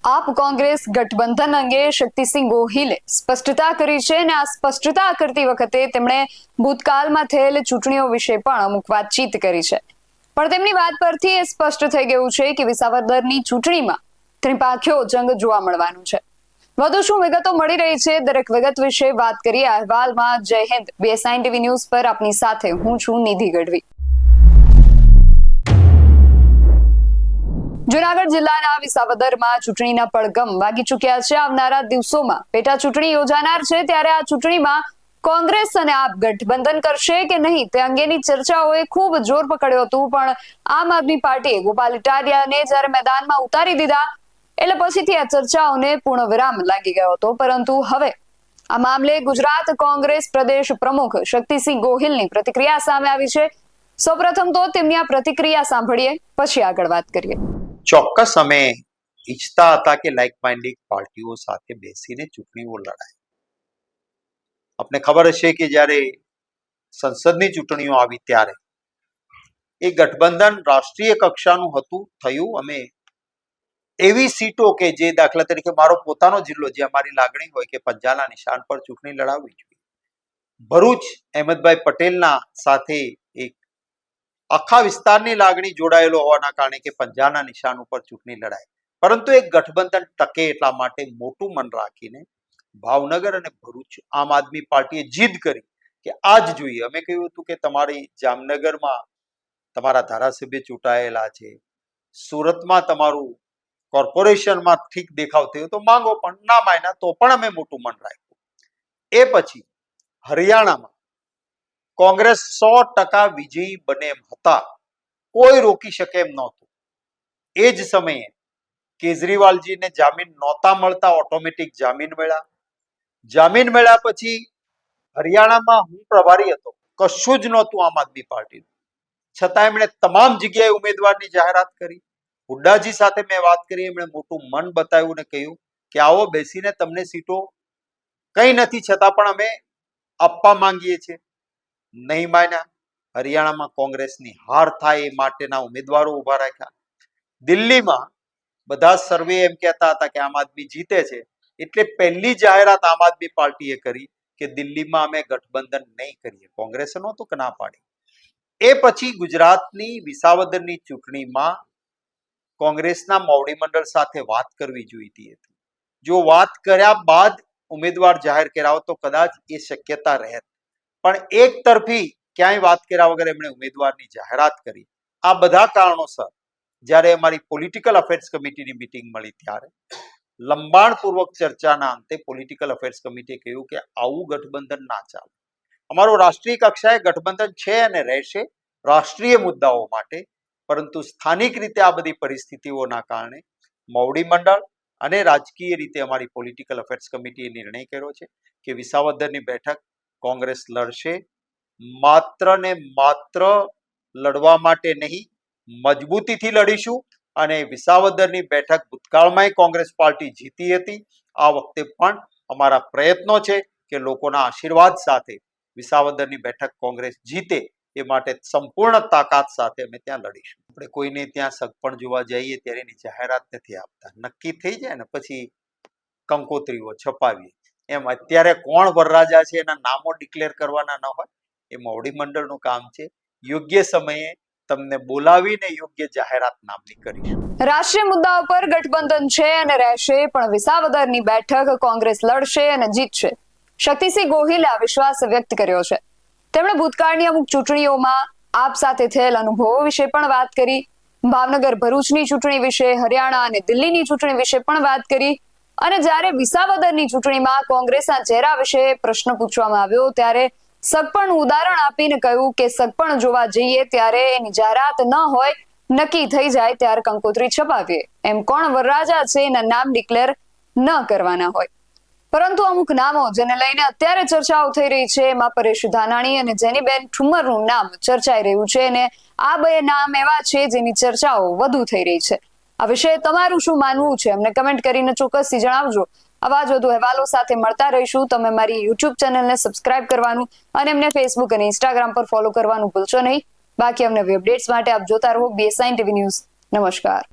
આપ કોંગ્રેસ ગઠબંધન અંગે શક્તિસિંહ ગોહિલે સ્પષ્ટતા કરી છે અને આ સ્પષ્ટતા કરતી વખતે તેમણે ભૂતકાળમાં થયેલ ચૂંટણીઓ વિશે પણ અમુક વાતચીત કરી છે, પણ તેમની વાત પરથી એ સ્પષ્ટ થઈ ગયું છે કે વિસાવદરની ચૂંટણીમાં ત્રિપાંખ્યો જંગ જોવા મળવાનું છે. વધુ શું વિગતો મળી રહી છે, દરેક વિગત વિશે વાત કરીએ અહેવાલમાં. જય હિન્દ. BSI TV ન્યૂઝ પર આપની સાથે હું છું નિધિ ગઢવી. જૂનાગઢ જિલ્લાના વિસાવદરમાં ચૂંટણીના પડઘમ વાગી ચૂક્યા છે. આવનારા દિવસોમાં પેટા ચૂંટણી યોજાનાર છે, ત્યારે આ ચૂંટણીમાં કોંગ્રેસ અને આપ ગઠબંધન કરશે કે નહીં તે અંગેની ચર્ચાઓએ ખૂબ જોર પકડ્યું હતું, પણ આમ આદમી પાર્ટીએ ગોપાલ ઇટાલિયાને જ્યારે મેદાનમાં ઉતારી દીધા એટલે પછીથી આ ચર્ચાઓને પૂર્ણ વિરામ લાગી ગયો હતો. પરંતુ હવે આ મામલે ગુજરાત કોંગ્રેસ પ્રદેશ પ્રમુખ શક્તિસિંહ ગોહિલની પ્રતિક્રિયા સામે આવી છે. સૌપ્રથમ તો તેમની આ પ્રતિક્રિયા સાંભળીએ, પછી આગળ વાત કરીએ. ચોક્કસ અમે ઈચ્છતા હતા કે લાઇક માઇન્ડેડ પાર્ટીઓ સાથે બેસીને ચૂંટણીઓ લડાય. આપને ખબર હશે કે જ્યારે સંસદની ચૂંટણીઓ આવી ત્યારે એ ગઠબંધન રાષ્ટ્રીય કક્ષાનું થયું. અમે એવી સીટો કે જે દાખલા તરીકે મારો પોતાનો જિલ્લો, જે અમારી લાગણી હોય કે પંજાના નિશાન પર ચૂંટણી લડાવવી જોઈએ. ભરૂચ અહેમદભાઈ પટેલના સાથે એક આખા વિસ્તારની લાગણી જોડાયેલો હોવાના કારણે કે પંજાના નિશાન ઉપર ચૂંટણી લડાય, પરંતુ એક ગઠબંધન ટકે એટલા માટે મોટું મન રાખીને ભાવનગર અને ભરૂચ આમ આદમી પાર્ટીએ જીદ કરી કે આજ જોઈએ. અમે કહ્યું હતું કે તમારી જામનગરમાં તમારા ધારાસભ્ય ચૂંટાયેલા છે, સુરતમાં તમારું કોર્પોરેશનમાં ઠીક દેખાવ થયો તો માંગો, પણ ના માન્યા તો પણ અમે મોટું મન રાખ્યું. એ પછી હરિયાણામાં કોંગ્રેસ 100% વિજયી બને એમ હતા, કોઈ રોકી શકે એમ નહોતું. એ જ સમયે કેજરીવાલજીને જામીન નહોતા મળતા, ઓટોમેટિક જામીન મળ્યા. જામીન મળ્યા પછી હરિયાણામાં હું પ્રભારી હતો, કશું જ નહોતું આમ આદમી પાર્ટીનું, છતાં એમણે તમામ જગ્યાએ ઉમેદવારની જાહેરાત કરી. હુડ્ડાજી સાથે મેં વાત કરી, એમણે મોટું મન બતાવ્યું ને કહ્યું કે આવો બેસીને તમને સીટો કંઈ નથી છતાં પણ અમે આપવા માંગીએ છીએ. નહીં માન્યા. હરિયાણામાં કોંગ્રેસની હાર થાય એ માટેના ઉમેદવારો ઉભા રાખ્યા. દિલ્હીમાં બધા સર્વે એમ કહેતા હતા કે આમ આદમી જીતે છે, એટલે પહેલી જાહેરાત આમ આદમી પાર્ટીએ કરી કે દિલ્હીમાં અમે ગઠબંધન નહીં કરીએ. કોંગ્રેસે નહોતું કે ના પાડી. એ પછી ગુજરાતની વિસાવદરની ચૂંટણીમાં કોંગ્રેસના મોવડી મંડળ સાથે વાત કરવી જોઈતી હતી. જો વાત કર્યા બાદ ઉમેદવાર જાહેર કર્યા હોત તો કદાચ એ શક્યતા રહેત, પણ એક તરફી ક્યાંય વાત કર્યા વગર એમણે ઉમેદવારની જાહેરાત કરી. આ બધા કારણોસર જ્યારે અમારી પોલિટિકલ અફેર્સ કમિટીની મિટિંગ મળી ત્યારે લંબાણપૂર્વક ચર્ચાના અંતે પોલિટિકલ અફેર્સ કમિટીએ કહ્યું કે આવું ગઠબંધન ના ચાલે. અમારો રાષ્ટ્રીય કક્ષાએ ગઠબંધન છે અને રહેશે રાષ્ટ્રીય મુદ્દાઓ માટે, પરંતુ સ્થાનિક રીતે આ બધી પરિસ્થિતિઓના કારણે મોવડી મંડળ અને રાજકીય રીતે અમારી પોલિટિકલ અફેર્સ કમિટીએ નિર્ણય કર્યો છે કે વિસાવદરની બેઠક કોંગ્રેસ લડશે. માત્ર ને માત્ર લડવા માટે નહીં, મજબૂતીથી લડીશું. અને વિસાવદરની બેઠક ભૂતકાળમાં કોંગ્રેસ પાર્ટી જીતી હતી. આ વખતે પણ અમારા પ્રયત્નો છે કે લોકોના આશીર્વાદ સાથે વિસાવદરની બેઠક કોંગ્રેસ જીતે, એ માટે સંપૂર્ણ તાકાત સાથે અમે ત્યાં લડીશું. આપણે કોઈને ત્યાં સગપણ જોવા જઈએ ત્યારે એની જાહેરાત નથી આપતા, નક્કી થઈ જાય ને પછી કંકોત્રીઓ છપાવીએ. એમ અત્યારે કોણ વરરાજા છે એના નામો ડિક્લેર કરવાના ન હોય, એ મોવડી મંડળનું કામ છે. યોગ્ય સમયે તમને બોલાવીને યોગ્ય જાહેરાત નામની કરીશું. રાષ્ટ્રીય મુદ્દાઓ પર ગઠબંધન છે અને રહેશે, પણ વિસાવદરની બેઠક કોંગ્રેસ લડશે અને જીતશે. શક્તિસિંહ ગોહિલે આ વિશ્વાસ વ્યક્ત કર્યો છે. તેમણે ભૂતકાળની અમુક ચૂંટણીઓમાં આપ સાથે થયેલ અનુભવો વિશે પણ વાત કરી. ભાવનગર ભરૂચની ચૂંટણી વિશે, હરિયાણા અને દિલ્હીની ચૂંટણી વિશે પણ વાત કરી. અને જ્યારે વિસાવદરની ચૂંટણીમાં કોંગ્રેસના ચહેરા વિશે પ્રશ્ન પૂછવામાં આવ્યો ત્યારે સગપણનું ઉદાહરણ આપીને કહ્યું કે સગપણ જોવા જઈએ ત્યારે એની જાહેરાત ન હોય, નક્કી થઈ જાય ત્યારે કંકોત્રી છપાવીએ. એમ કોણ વરરાજા છે એના નામ ડિક્લેર ન કરવાના હોય. પરંતુ અમુક નામો જેને લઈને અત્યારે ચર્ચાઓ થઈ રહી છે, એમાં પરેશ ધાનાણી અને જેનીબેન ઠુમ્મરનું નામ ચર્ચાઈ રહ્યું છે, અને આ બે નામ એવા છે જેની ચર્ચાઓ વધુ થઈ રહી છે. આ વિશે તમારું શું માનવું છે અમને કમેન્ટ કરીને ચોક્કસથી જણાવજો. આવા જ વધુ અહેવાલો સાથે મળતા રહીશું. તમે મારી YouTube ચેનલને સબસ્ક્રાઇબ કરવાનું અને એમને Facebook અને Instagram પર ફોલો કરવાનું ભૂલશો નહીં. બાકી અમને અપડેટ્સ માટે આપ જોતા રહો BSI TV ન્યૂઝ. નમસ્કાર.